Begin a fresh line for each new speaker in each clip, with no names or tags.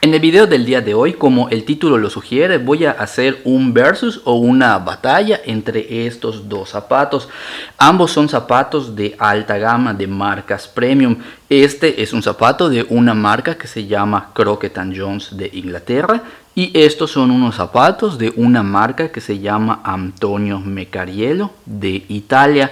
En el video del día de hoy, como el título lo sugiere, voy a hacer un versus o una batalla entre estos dos zapatos. Ambos son zapatos de alta gama, de marcas premium. Este es un zapato de una marca que se llama Crockett & Jones de Inglaterra. Y estos son unos zapatos de una marca que se llama Antonio Mecariello de Italia.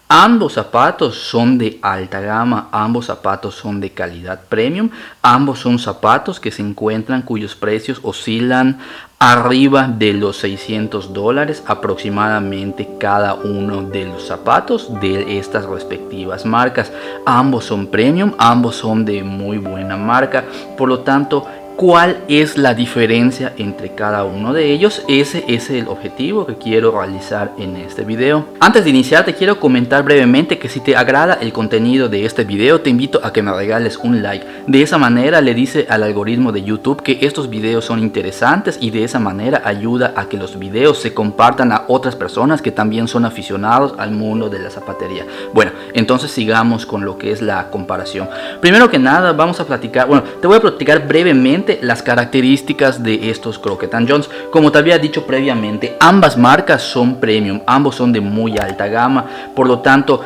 Ambos zapatos son de alta gama, ambos zapatos son de calidad premium, ambos son zapatos que se encuentran cuyos precios oscilan arriba de los $600 aproximadamente cada uno de los zapatos de estas respectivas marcas. Ambos son premium, ambos son de muy buena marca, por lo tanto, ¿cuál es la diferencia entre cada uno de ellos? Ese es el objetivo que quiero realizar en este video. Antes de iniciar te quiero comentar brevemente que si te agrada el contenido de este video te invito a que me regales un like. De esa manera le dice al algoritmo de YouTube que estos videos son interesantes y de esa manera ayuda a que los videos se compartan a otras personas que también son aficionados al mundo de la zapatería. Bueno, entonces sigamos con lo que es la comparación. Primero que nada vamos a platicar, te voy a platicar brevemente las características de estos Crockett & Jones. Como te había dicho previamente, ambas marcas son premium, ambos son de muy alta gama, por lo tanto,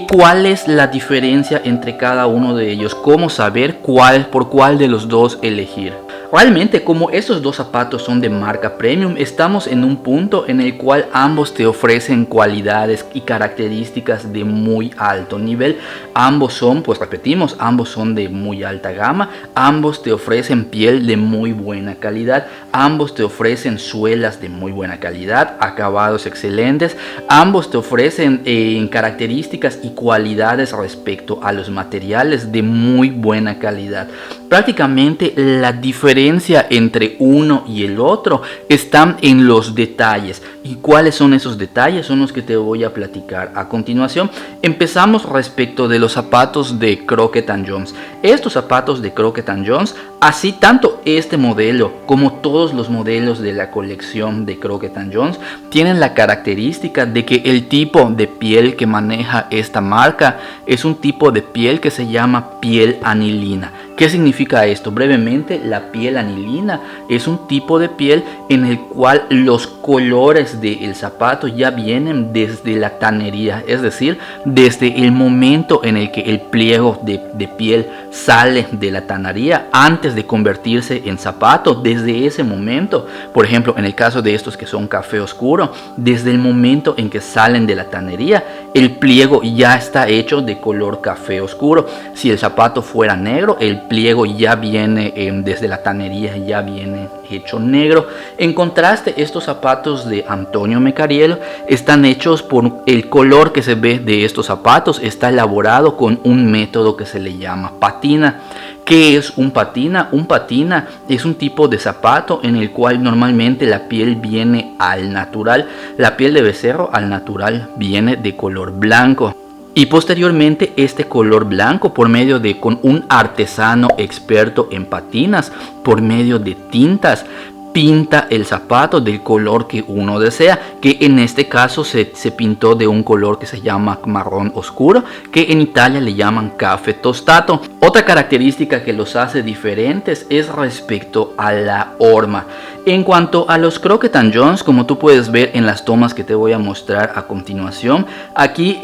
¿cuál es la diferencia entre cada uno de ellos? ¿Cómo saber por cuál de los dos elegir? Realmente, como estos dos zapatos son de marca premium, estamos en un punto en el cual ambos te ofrecen cualidades y características de muy alto nivel. Ambos son, pues repetimos, ambos son de muy alta gama, ambos te ofrecen piel de muy buena calidad, ambos te ofrecen suelas de muy buena calidad, acabados excelentes, ambos te ofrecen características y cualidades respecto a los materiales de muy buena calidad. Prácticamente la diferencia entre uno y el otro están en los detalles. ¿Y cuáles son esos detalles? Son los que te voy a platicar a continuación. Empezamos respecto de los zapatos de Crockett & Jones. Estos zapatos de Crockett & Jones, así tanto este modelo como todos los modelos de la colección de Crockett & Jones, tienen la característica de que el tipo de piel que maneja esta marca es un tipo de piel que se llama piel anilina. ¿Qué significa esto? Brevemente, la piel anilina es un tipo de piel en el cual los colores del zapato ya vienen desde la tanería, es decir, desde el momento en el que el pliego de piel sale de la tanería antes de convertirse en zapato. Desde ese momento, por ejemplo, en el caso de estos que son café oscuro, desde el momento en que salen de la tanería, el pliego ya está hecho de color café oscuro. Si el zapato fuera negro, el pliego ya viene desde la tanería, ya viene hecho negro. En contraste, estos zapatos de Antonio Mecariello están hechos por el color que se ve de estos zapatos, está elaborado con un método que se le llama patina. ¿Qué es un patina? Un patina es un tipo de zapato en el cual normalmente la piel viene al natural. La piel de becerro al natural viene de color blanco. Y posteriormente este color blanco, por medio de con un artesano experto en patinas, por medio de tintas, pinta el zapato del color que uno desea, que en este caso se pintó de un color que se llama marrón oscuro, que en Italia le llaman café tostato. Otra característica que los hace diferentes es respecto a la horma. En cuanto a los Crockett & Jones, como tú puedes ver en las tomas que te voy a mostrar a continuación, aquí,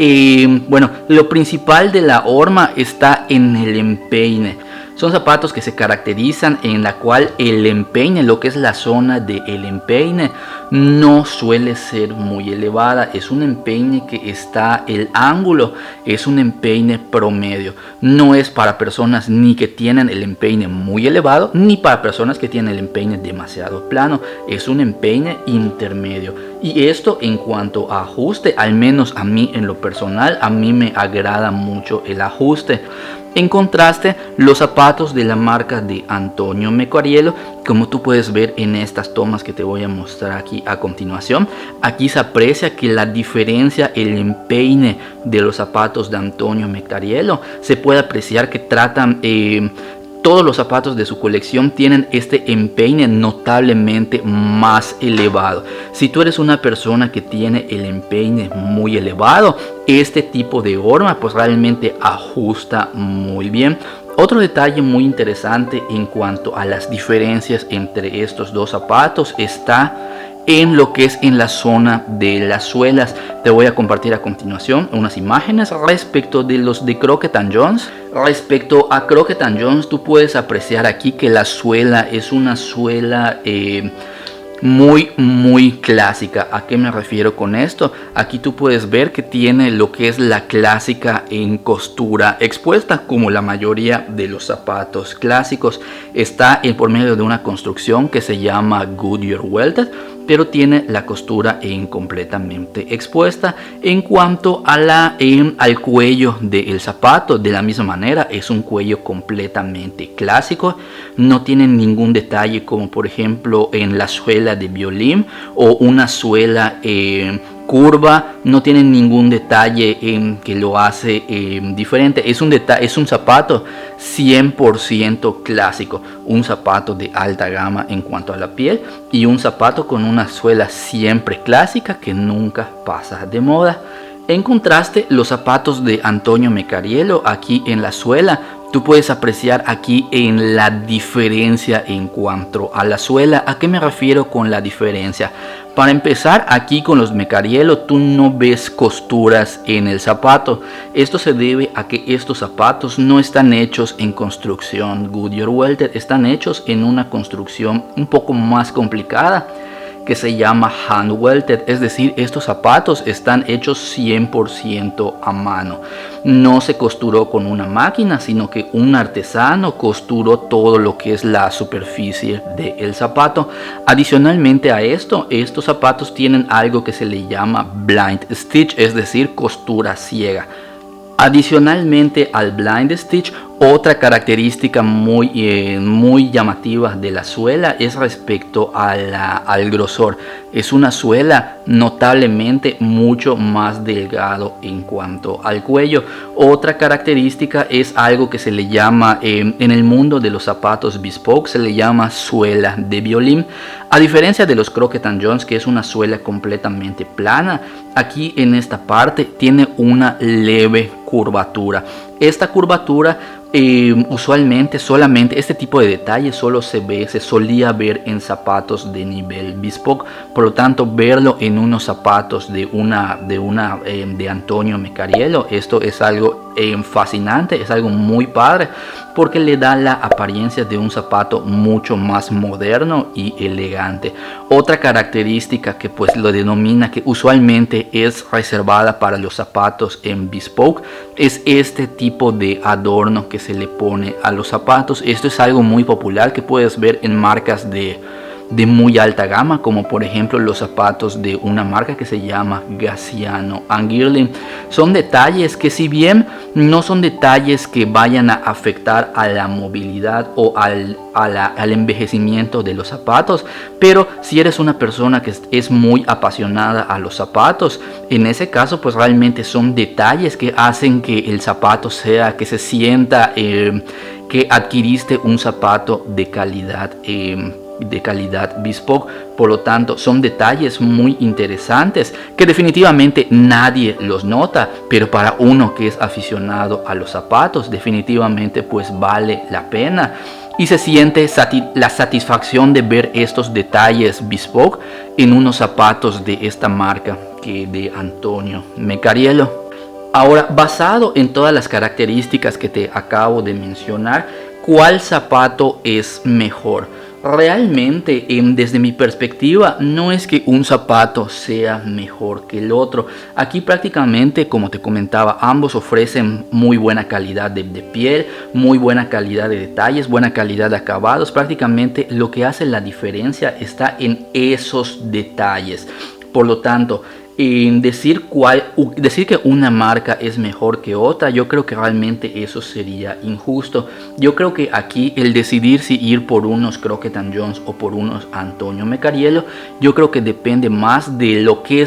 lo principal de la horma está en el empeine. Son zapatos que se caracterizan en la cual el empeine, lo que es la zona del empeine, no suele ser muy elevada. Es un empeine que está, el ángulo es un empeine promedio. No es para personas ni que tienen el empeine muy elevado, ni para personas que tienen el empeine demasiado plano. Es un empeine intermedio. Y esto en cuanto a ajuste, al menos a mí en lo personal, a mí me agrada mucho el ajuste. En contraste, los zapatos de la marca de Antonio Mecariello, como tú puedes ver en estas tomas que te voy a mostrar aquí a continuación, aquí se aprecia que la diferencia, el empeine de los zapatos de Antonio Mecariello, se puede apreciar que tratan todos los zapatos de su colección tienen este empeine notablemente más elevado. Si tú eres una persona que tiene el empeine muy elevado, este tipo de horma pues realmente ajusta muy bien. Otro detalle muy interesante en cuanto a las diferencias entre estos dos zapatos está en lo que es en la zona de las suelas. Te voy a compartir a continuación unas imágenes respecto de los de Crockett & Jones. Respecto a Crockett & Jones, tú puedes apreciar aquí que la suela es una suela muy clásica. ¿A qué me refiero con esto? Aquí tú puedes ver que tiene lo que es la clásica en costura expuesta, como la mayoría de los zapatos clásicos. Está por medio de una construcción que se llama Goodyear Welted, pero tiene la costura completamente expuesta. En cuanto a al cuello del zapato, de la misma manera, es un cuello completamente clásico. No tiene ningún detalle como por ejemplo en la suela de violín o una suela curva. No tiene ningún detalle que lo hace diferente. Es un zapato 100% clásico, un zapato de alta gama en cuanto a la piel y un zapato con una suela siempre clásica que nunca pasa de moda. En contraste, los zapatos de Antonio Mecariello, aquí en la suela tú puedes apreciar aquí en la diferencia en cuanto a la suela. ¿A qué me refiero con la diferencia? Para empezar, aquí con los Mecariello tú no ves costuras en el zapato. Esto se debe a que estos zapatos no están hechos en construcción Goodyear Welted, están hechos en una construcción un poco más complicada que se llama hand welted, es decir, estos zapatos están hechos 100% a mano. No se costuró con una máquina, sino que un artesano costuró todo lo que es la superficie del zapato. Adicionalmente a esto, estos zapatos tienen algo que se le llama blind stitch, es decir, costura ciega. Adicionalmente al blind stitch, otra característica muy llamativa de la suela es respecto al grosor. Es una suela notablemente mucho más delgado en cuanto al cuello. Otra característica es algo que se le llama en el mundo de los zapatos bespoke, se le llama suela de violín. A diferencia de los Crockett & Jones, que es una suela completamente plana, aquí en esta parte tiene una leve curvatura. Esta curvatura usualmente solamente este tipo de detalle solo se solía ver en zapatos de nivel bespoke. Por lo tanto, verlo en unos zapatos de Antonio Mecariello, esto es algo fascinante, es algo muy padre, porque le da la apariencia de un zapato mucho más moderno y elegante. Otra característica que pues lo denomina, que usualmente es reservada para los zapatos en bespoke, es este tipo de adorno que se le pone a los zapatos. Esto es algo muy popular que puedes ver en marcas de muy alta gama, como por ejemplo los zapatos de una marca que se llama Gassiano & Girling. Son detalles que, si bien no son detalles que vayan a afectar a la movilidad o al envejecimiento de los zapatos, pero si eres una persona que es muy apasionada a los zapatos, en ese caso pues realmente son detalles que hacen que el zapato que se sienta que adquiriste un zapato de calidad bespoke. Por lo tanto, son detalles muy interesantes que definitivamente nadie los nota, pero para uno que es aficionado a los zapatos, definitivamente pues vale la pena y se siente la satisfacción de ver estos detalles bespoke en unos zapatos de esta marca que de Antonio Mecariello. Ahora, basado en todas las características que te acabo de mencionar, ¿cuál zapato es mejor? Realmente, desde mi perspectiva, no es que un zapato sea mejor que el otro. Aquí prácticamente, como te comentaba, ambos ofrecen muy buena calidad de piel, muy buena calidad de detalles, buena calidad de acabados. Prácticamente lo que hace la diferencia está en esos detalles. Por lo tanto, decir que una marca es mejor que otra, yo creo que realmente eso sería injusto. Yo creo que aquí el decidir si ir por unos Crockett & Jones o por unos Antonio Mecariello, yo creo que depende más de lo que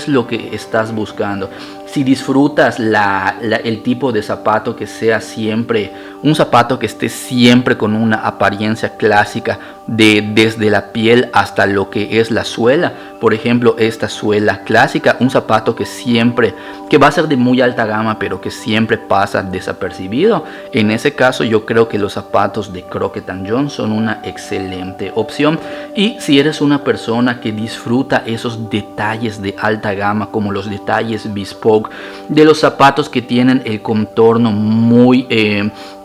estás buscando. Si disfrutas el tipo de zapato que sea siempre, un zapato que esté siempre con una apariencia clásica desde la piel hasta lo que es la suela. Por ejemplo, esta suela clásica, un zapato que va a ser de muy alta gama, pero que siempre pasa desapercibido. En ese caso, yo creo que los zapatos de Crockett & Jones son una excelente opción. Y si eres una persona que disfruta esos detalles de alta gama, como los detalles bespoke, de los zapatos que tienen el contorno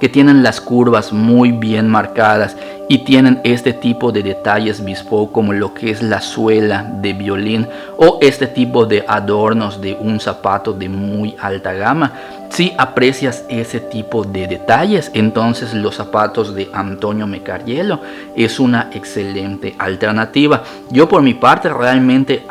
que tienen las curvas muy bien marcadas y tienen este tipo de detalles bespoke como lo que es la suela de violín o este tipo de adornos de un zapato de muy alta gama, si aprecias ese tipo de detalles, entonces los zapatos de Antonio Mecariello es una excelente alternativa. Yo por mi parte realmente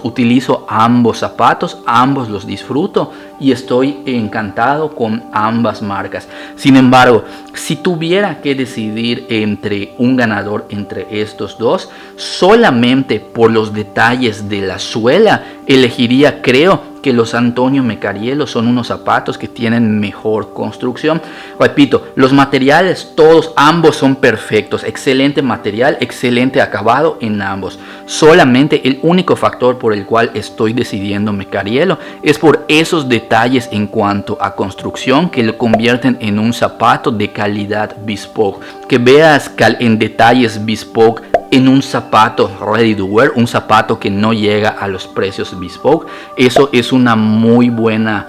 utilizo ambos zapatos, ambos los disfruto y estoy encantado con ambas marcas. Sin embargo, si tuviera que decidir entre un ganador entre estos dos, solamente por los detalles de la suela, elegiría, creo, que los Antonio Mecariello son unos zapatos que tienen mejor construcción. Repito, los materiales ambos son perfectos, excelente material, excelente acabado en ambos. Solamente el único factor por el cual estoy decidiendo Mecariello es por esos detalles en cuanto a construcción que lo convierten en un zapato de calidad bespoke. Que veas en detalles bespoke en un zapato ready to wear, un zapato que no llega a los precios bespoke, eso es una muy buena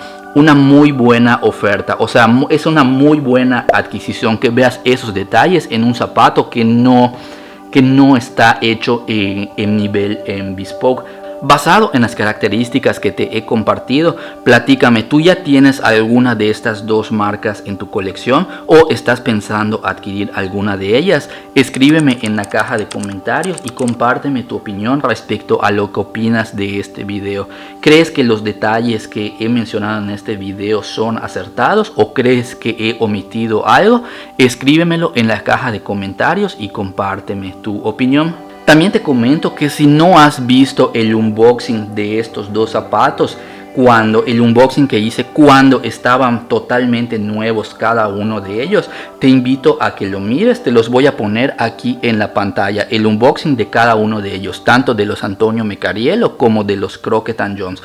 oferta, o sea, es una muy buena adquisición que veas esos detalles en un zapato que no está hecho en nivel bespoke. Basado en las características que te he compartido, platícame, ¿tú ya tienes alguna de estas dos marcas en tu colección o estás pensando adquirir alguna de ellas? Escríbeme en la caja de comentarios y compárteme tu opinión respecto a lo que opinas de este video. ¿Crees que los detalles que he mencionado en este video son acertados o crees que he omitido algo? Escríbemelo en la caja de comentarios y compárteme tu opinión. También te comento que si no has visto el unboxing de estos dos zapatos, el unboxing que hice cuando estaban totalmente nuevos cada uno de ellos, te invito a que lo mires. Te los voy a poner aquí en la pantalla, el unboxing de cada uno de ellos, tanto de los Antonio Mecariello como de los Crockett & Jones.